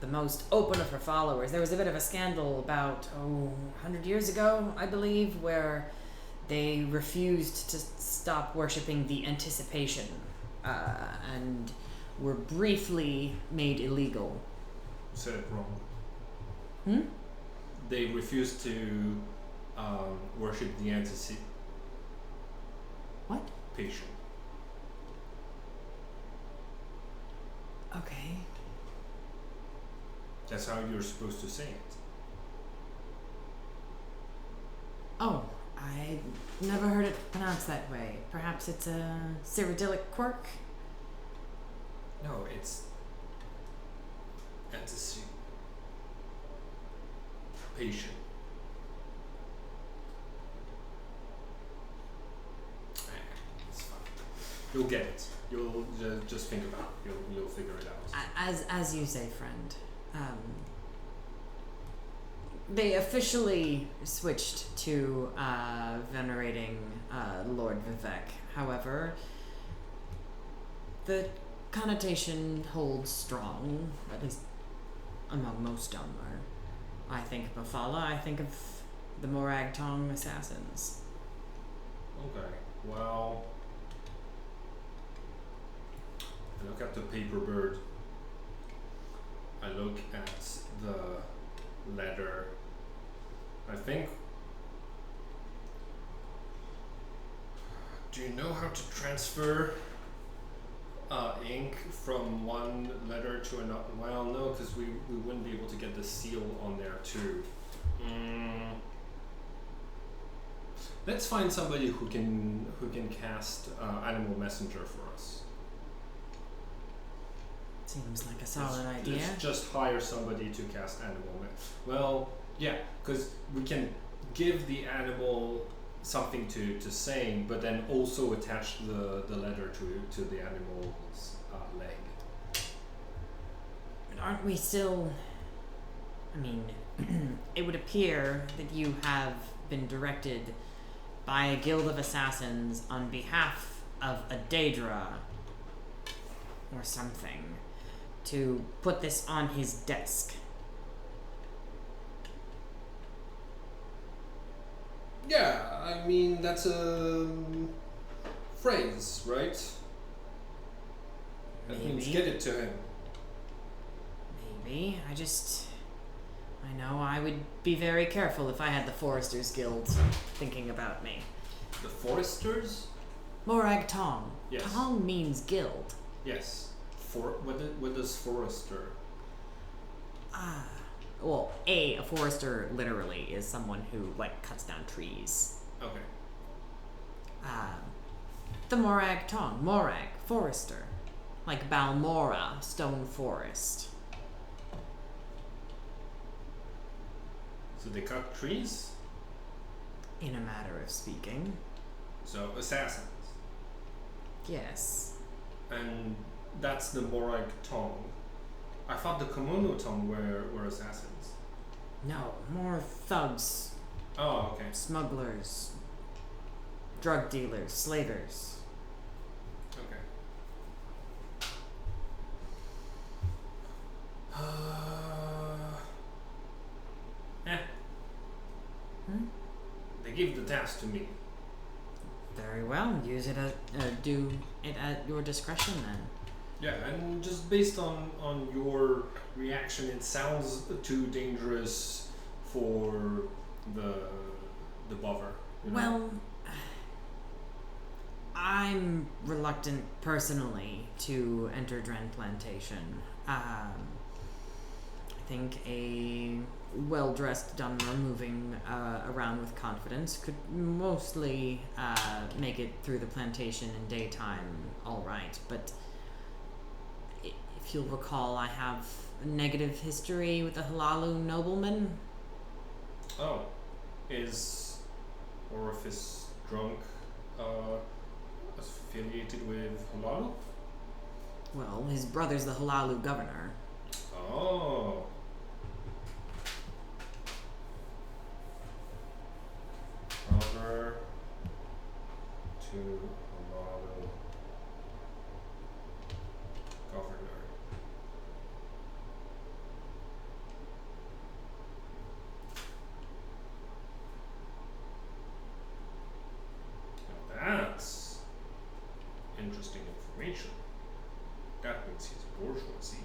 the most open of her followers. There was a bit of a scandal about 100 years ago, I believe, where they refused to stop worshipping the Anticipation and were briefly made illegal. You said it wrong. They refused to worship the Anticipation. What? Patient. Okay. That's how you're supposed to say it. Oh, I never heard it pronounced that way. Perhaps it's a Cyrodiilic quirk? No, it's Anticipation. It's fine. You'll get it. You'll just think about it. You'll figure it out. As you say, friend. They officially switched to venerating Lord Vivek. However, the connotation holds strong, at least among most Dunmer. I think of Mafala, I think of the Morag Tong assassins. Okay, well, I look at the paper bird. I look at the letter. I think. Do you know how to transfer ink from one letter to another. Well, no, because we wouldn't be able to get the seal on there too. Let's find somebody who can cast Animal Messenger for us. Seems like a solid idea. Let's just hire somebody to cast Animal Well, yeah, because we can give the animal something to sing, but then also attach the letter to the animal's leg. But aren't we still... I mean, it would appear that you have been directed by a guild of assassins on behalf of a Daedra or something to put this on his desk. Yeah, I mean, that's a phrase, right? That means get it to him. Maybe. I know I would be very careful if I had the Foresters Guild thinking about me. The Foresters? Morag Tong. Yes. Tong means guild. Yes. What does Forester? Well, a forester literally is someone who, like, cuts down trees. Okay. The Morag Tong. Morag. Forester. Like Balmora. Stone Forest. So they cut trees? In a matter of speaking. So assassins. Yes. And that's the Morag Tong. I thought the Komono Tong were assassins. No, more thugs. Oh, okay. Smugglers. Drug dealers. Slavers. Okay. They gave the task to me. Very well. Use it do it at your discretion then. Yeah, and just based on your reaction, it sounds too dangerous for the bother. You know? Well, I'm reluctant personally to enter Dren Plantation. I think a well-dressed Dunmer moving around with confidence could mostly make it through the plantation in daytime all right, but if you'll recall, I have a negative history with the Halalu nobleman. Oh, is Orifice Drunk affiliated with Halalu? Well, his brother's the Halalu governor. Oh. Brother to Halalu governor. Now that's interesting information. That means he's bourgeoisie.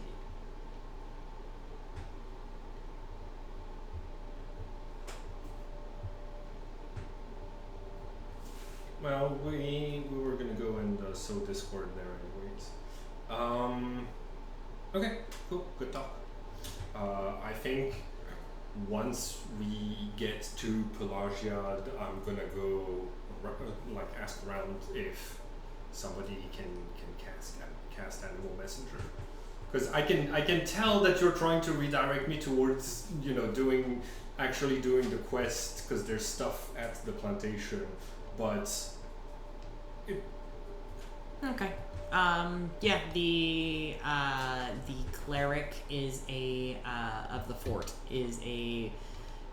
Well, we were gonna go and sow discord there anyways. Okay, cool, good talk. I think once we get to Pelagiad, I'm gonna go ask around if somebody can cast Animal Messenger, because I can tell that you're trying to redirect me towards actually doing the quest, because there's stuff at the plantation, but Okay. Yeah, the cleric is of the fort is a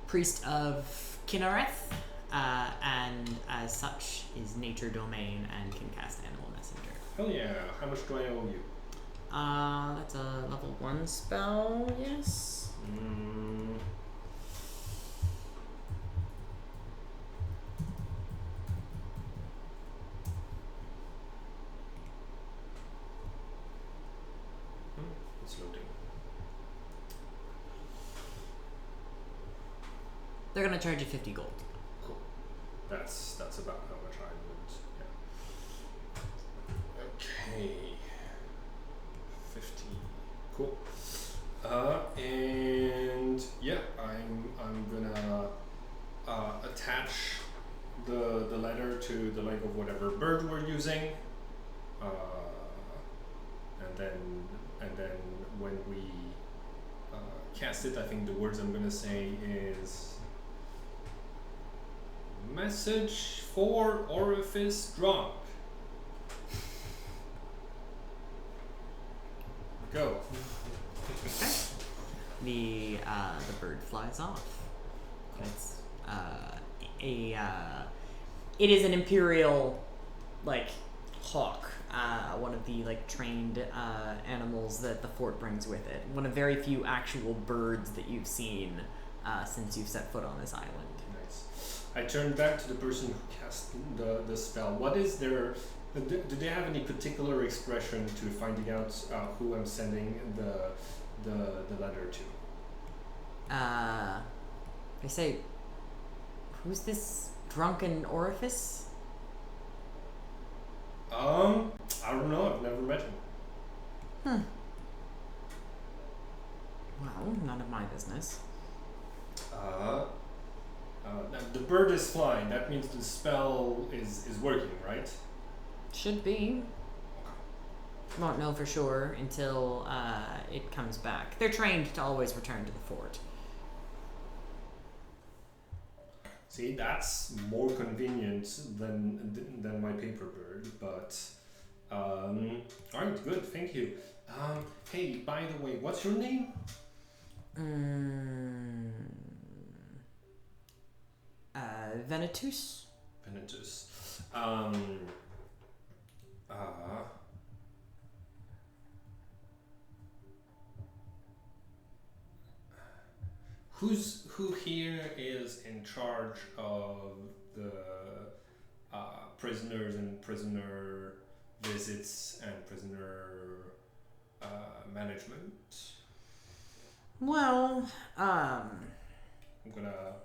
priest of Kinnereth, and as such is nature domain and can cast Animal Messenger. hell yeah, how much do I owe you? That's a level 1 spell, yes. It's loading. They're gonna charge you 50 gold. Cool. That's about how much I would. Yeah. Okay. 50. Cool. And yeah, I'm gonna attach the letter to the leg of whatever bird we're using, and then when we cast it, I think the words I'm gonna say is message for orifice drunk. Go. The bird flies off. It's it is an imperial hawk, one of the trained animals that the fort brings with it. One of very few actual birds that you've seen since you've set foot on this island. Nice. I turn back to the person who cast the spell. What is their? Do they have any particular expression to finding out who I'm sending the letter to? They say, "Who's this drunken orifice?" I don't know. I've never met him. Well, none of my business. The bird is flying. That means the spell is working, right? Should be. Won't know for sure until it comes back. They're trained to always return to the fort. See, that's more convenient than my paper bird, but alright, good, thank you. Hey, by the way, what's your name? Venetus? Venetus. Who here is in charge of the prisoners and prisoner visits and prisoner management? Well, I'm gonna.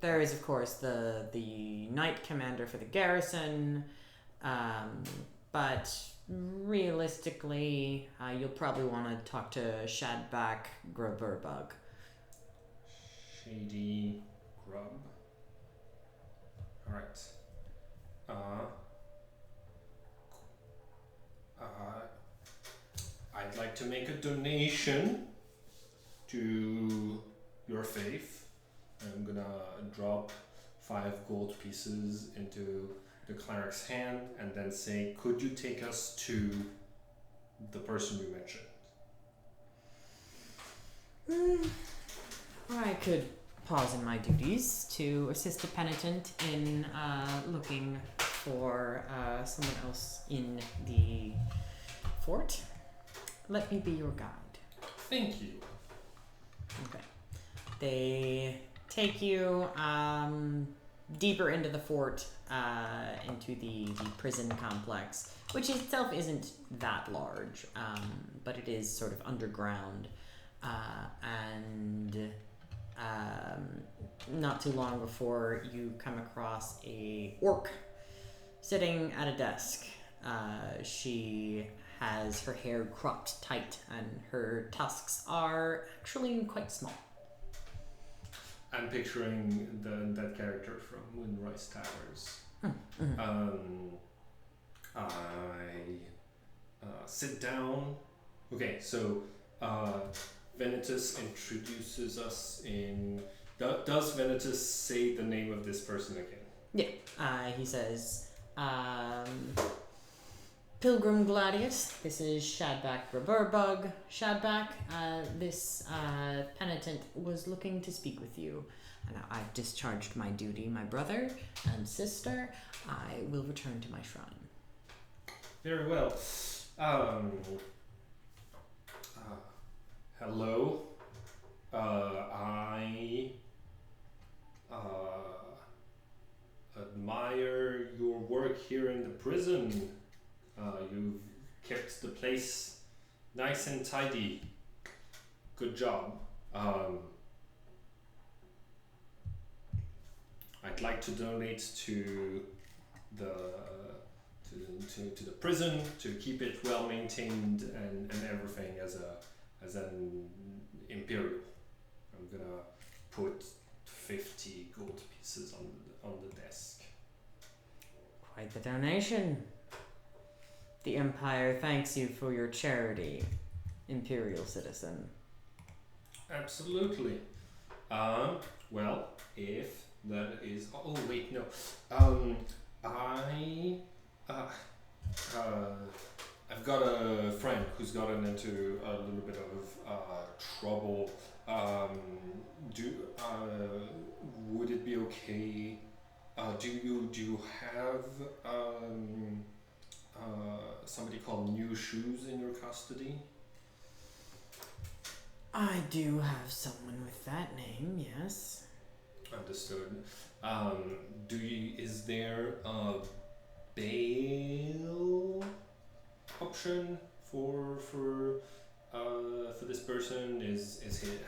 There is, of course, the knight commander for the garrison, but realistically, you'll probably want to talk to Shadback Graverbug. Shady Grub. Alright. I'd like to make a donation to your faith. I'm gonna drop 5 gold pieces into the cleric's hand and then say, could you take us to the person you mentioned? I could pause in my duties to assist a penitent in looking for someone else in the fort. Let me be your guide. Thank you. Okay. They take you deeper into the fort, into the prison complex, which itself isn't that large, but it is sort of underground. And not too long before you come across a orc sitting at a desk. She has her hair cropped tight and her tusks are actually quite small. I'm picturing that character from Moonrise Towers. Mm-hmm. I sit down. Okay, so Venetus introduces us in. Does Venetus say the name of this person again? Yeah. He says, Pilgrim Gladius, this is Shadback Graverbug. Shadback, this penitent was looking to speak with you. Now I've discharged my duty, my brother and sister. I will return to my shrine. Very well. Hello. I admire your work here in the prison. You've kept the place nice and tidy. Good job. I'd like to donate to to the prison to keep it well maintained and everything as an imperial. I'm gonna put 50 gold pieces on the desk. Quite the donation. The Empire thanks you for your charity, Imperial citizen. Absolutely. Well, if that is. Oh wait, no. I've got a friend who's gotten into a little bit of trouble. Would it be okay? Do you have somebody called New Shoes in your custody? I do have someone with that name, yes. Understood. Is there a bail option for this person?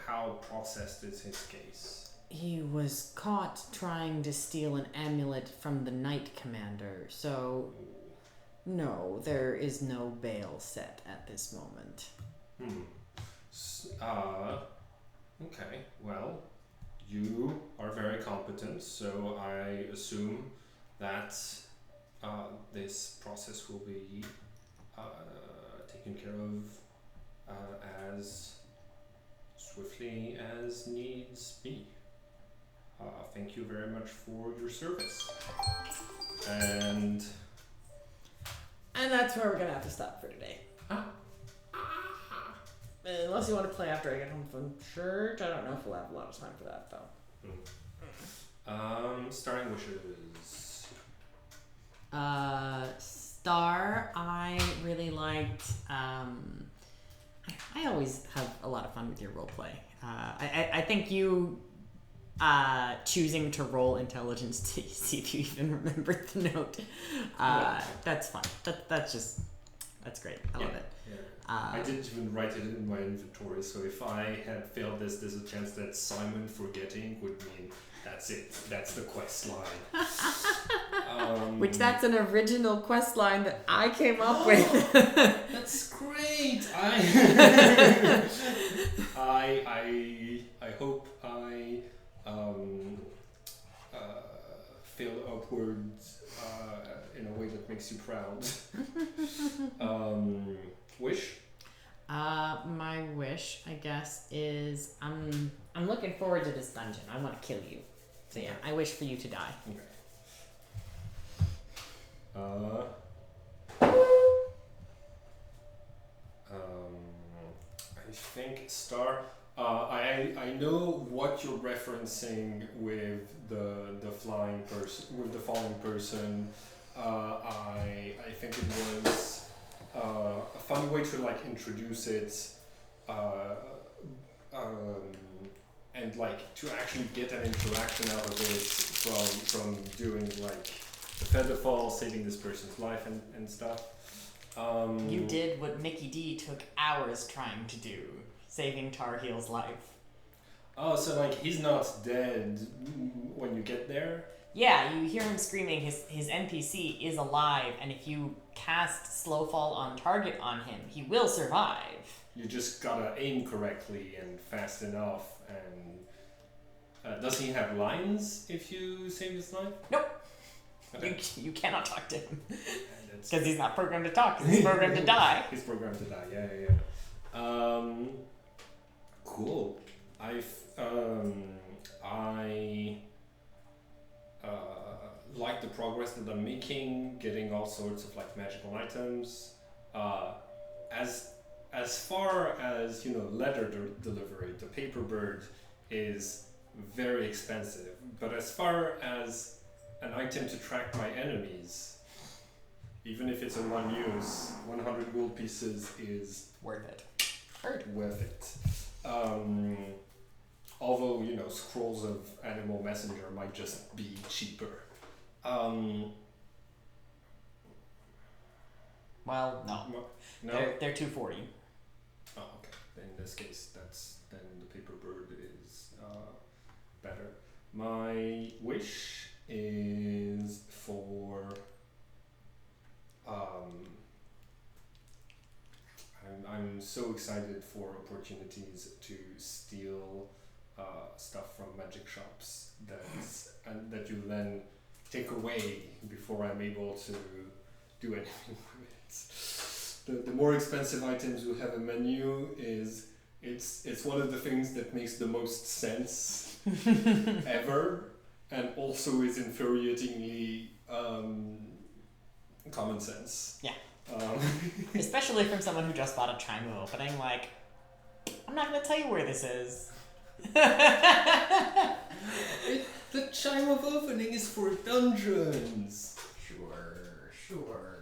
How processed is his case? He was caught trying to steal an amulet from the Knight Commander, so no, there is no bail set at this moment. Okay, well, you are very competent, so I assume that this process will be taken care of as swiftly as needs be. Thank you very much for your service. And that's where we're gonna have to stop for today. Unless you want to play after I get home from church. I don't know if we'll have a lot of time for that, though. Starting wishes. Star, I really liked. I always have a lot of fun with your roleplay. I think you choosing to roll intelligence to see if you even remembered the note. That's fun. That's great. I love it. Yeah. I didn't even write it in my inventory, so if I had failed this, there's a chance that Simon forgetting would mean that's it. That's the quest line. Which that's an original quest line that I came up with. That's great. I hope I fail upwards in a way that makes you proud. Wish? My wish, I guess, is I'm looking forward to this dungeon. I want to kill you. So yeah, I wish for you to die. Okay. I think Star. I know what you're referencing with the flying person, with the falling person. I think it was a fun way to like introduce it, and like to actually get an interaction out of it from doing like the feather fall, saving this person's life and stuff. You did what Mickey D took hours trying to do, saving Tar Heel's life. Oh, so like he's not dead when you get there? Yeah, you hear him screaming. His NPC is alive, and if you cast Slow Fall on target on him, he will survive. You just gotta aim correctly and fast enough. And does he have lines if you save his life? Nope. Okay. You cannot talk to him because he's not programmed to talk. He's programmed to die. He's programmed to die. Yeah. Cool. I like the progress that I'm making, getting all sorts of like magical items. As far as letter delivery, the paper bird is very expensive. But as far as an item to track my enemies, even if it's a one use, 100 gold pieces is worth it. Worth it. Although scrolls of Animal Messenger might just be cheaper. Well, no. They're 240. Oh, okay. In this case, then the paper bird is better. My wish is for so excited for opportunities to steal stuff from magic shops that you then take away before I'm able to do anything with it. The more expensive items we have a menu it's one of the things that makes the most sense ever, and also is infuriatingly common sense. Yeah. Especially from someone who just bought a chime of opening, like, I'm not going to tell you where this is. The chime of opening is for dungeons. Sure.